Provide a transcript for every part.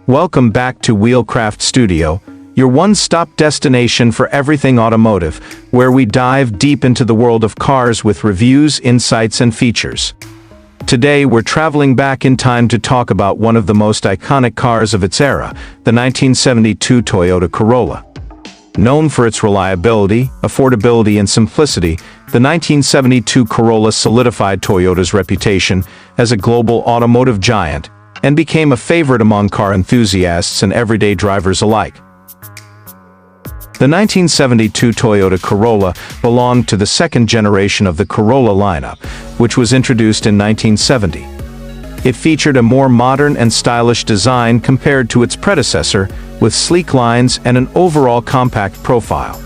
Welcome back to Wheelcraft Studio, your one-stop destination for everything automotive, where we dive deep into the world of cars with reviews, insights, and features. Today, we're traveling back in time to talk about one of the most iconic cars of its era, the 1972 Toyota Corolla. Known for its reliability, affordability, and simplicity, the 1972 Corolla solidified Toyota's reputation as a global automotive giant and became a favorite among car enthusiasts and everyday drivers alike. The 1972 Toyota Corolla belonged to the second generation of the Corolla lineup, which was introduced in 1970. It featured a more modern and stylish design compared to its predecessor, with sleek lines and an overall compact profile.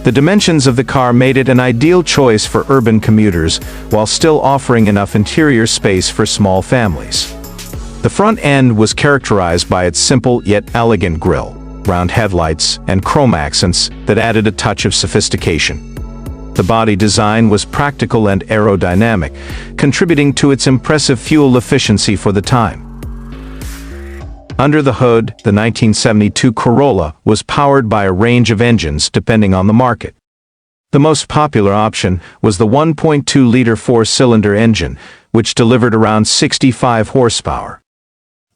The dimensions of the car made it an ideal choice for urban commuters, while still offering enough interior space for small families. The front end was characterized by its simple yet elegant grille, round headlights, and chrome accents that added a touch of sophistication. The body design was practical and aerodynamic, contributing to its impressive fuel efficiency for the time. Under the hood, the 1972 Corolla was powered by a range of engines depending on the market. The most popular option was the 1.2-liter four-cylinder engine, which delivered around 65 horsepower.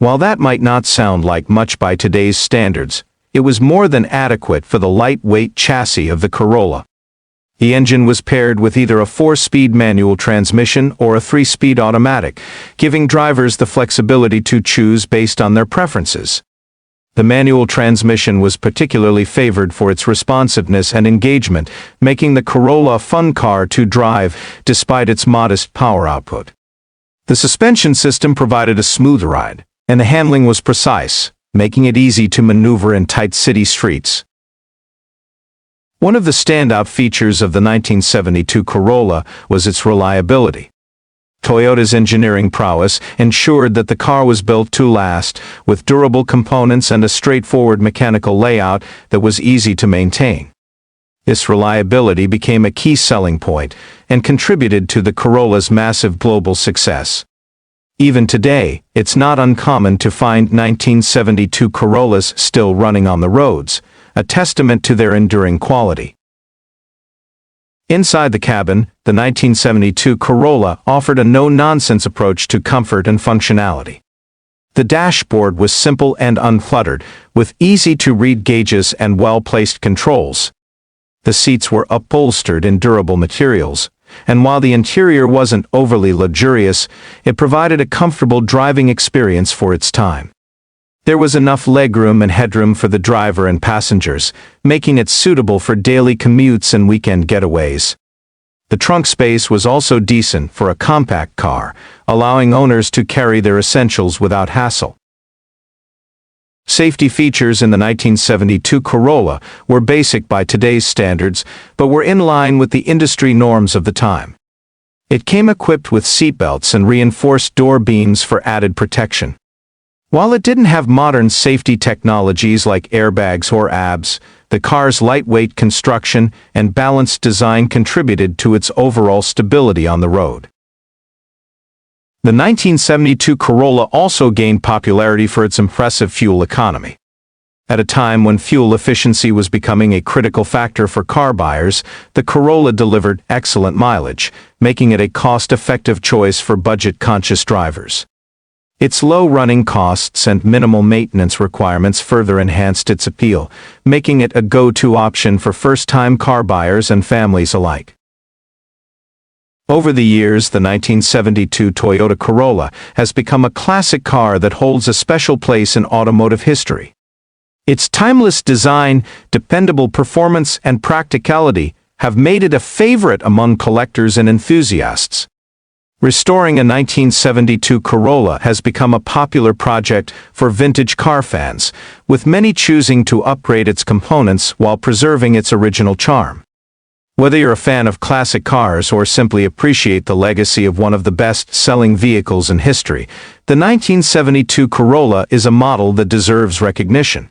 While that might not sound like much by today's standards, it was more than adequate for the lightweight chassis of the Corolla. The engine was paired with either a 4-speed manual transmission or a 3-speed automatic, giving drivers the flexibility to choose based on their preferences. The manual transmission was particularly favored for its responsiveness and engagement, making the Corolla a fun car to drive despite its modest power output. The suspension system provided a smooth ride, and the handling was precise, making it easy to maneuver in tight city streets. One of the standout features of the 1972 Corolla was its reliability. Toyota's engineering prowess ensured that the car was built to last, with durable components and a straightforward mechanical layout that was easy to maintain. This reliability became a key selling point and contributed to the Corolla's massive global success. Even today, it's not uncommon to find 1972 Corollas still running on the roads, a testament to their enduring quality. Inside the cabin, the 1972 Corolla offered a no-nonsense approach to comfort and functionality. The dashboard was simple and uncluttered, with easy-to-read gauges and well-placed controls. The seats were upholstered in durable materials, and while the interior wasn't overly luxurious, it provided a comfortable driving experience for its time. There was enough legroom and headroom for the driver and passengers, making it suitable for daily commutes and weekend getaways. The trunk space was also decent for a compact car, allowing owners to carry their essentials without hassle. Safety features in the 1972 Corolla were basic by today's standards, but were in line with the industry norms of the time. It came equipped with seatbelts and reinforced door beams for added protection. While it didn't have modern safety technologies like airbags or ABS, the car's lightweight construction and balanced design contributed to its overall stability on the road. The 1972 Corolla also gained popularity for its impressive fuel economy. At a time when fuel efficiency was becoming a critical factor for car buyers, the Corolla delivered excellent mileage, making it a cost-effective choice for budget-conscious drivers. Its low running costs and minimal maintenance requirements further enhanced its appeal, making it a go-to option for first-time car buyers and families alike. Over the years, the 1972 Toyota Corolla has become a classic car that holds a special place in automotive history. Its timeless design, dependable performance, and practicality have made it a favorite among collectors and enthusiasts. Restoring a 1972 Corolla has become a popular project for vintage car fans, with many choosing to upgrade its components while preserving its original charm. Whether you're a fan of classic cars or simply appreciate the legacy of one of the best-selling vehicles in history, the 1972 Corolla is a model that deserves recognition.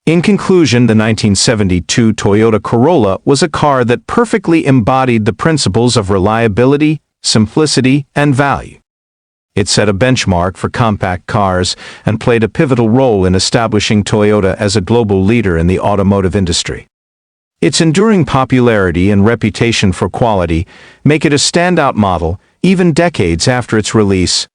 In conclusion, the 1972 Toyota Corolla was a car that perfectly embodied the principles of reliability, simplicity, and value. It set a benchmark for compact cars and played a pivotal role in establishing Toyota as a global leader in the automotive industry. Its enduring popularity and reputation for quality make it a standout model, even decades after its release.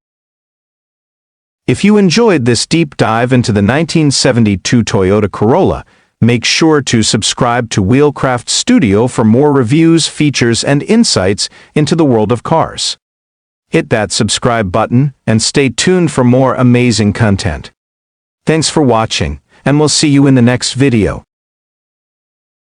If you enjoyed this deep dive into the 1972 Toyota Corolla, make sure to subscribe to Wheelcraft Studio for more reviews, features, and insights into the world of cars. Hit that subscribe button and stay tuned for more amazing content. Thanks for watching, and we'll see you in the next video.